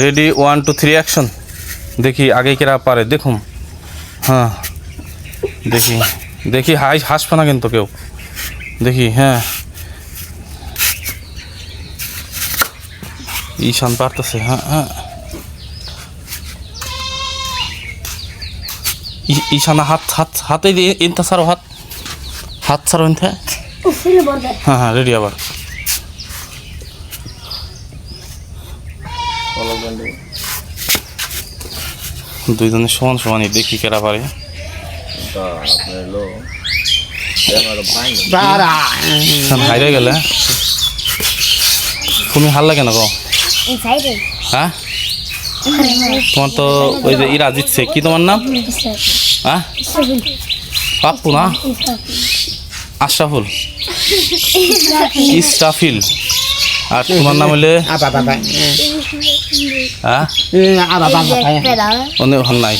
Ready 1 2 3 action. দেখি আগে কেরা পারে দেখুন। হ্যাঁ দেখি দেখি হাসবে না কিন্তু কেউ। দেখি হ্যাঁ ঈশান পারতেছে। হ্যাঁ হ্যাঁ ঈশান হাতে দিয়ে ইনতা ছাড়ো হাত ছাড়ো ইনতে। হ্যাঁ হ্যাঁ রেডি আবার। দুইজনের সমান সমানই দেখি কেরা পারে। হাইরে গেলে তুমি হারলে কেন গো? হ্যাঁ তোমার তো ওই যে ইরা জিতছে, কি তোমার নাম? হ্যাঁ পাপ্পু না আশরাফুল ইসরাফিল। আর তোমার নাম হলে হ্যাঁ অনেক ভাল নাই।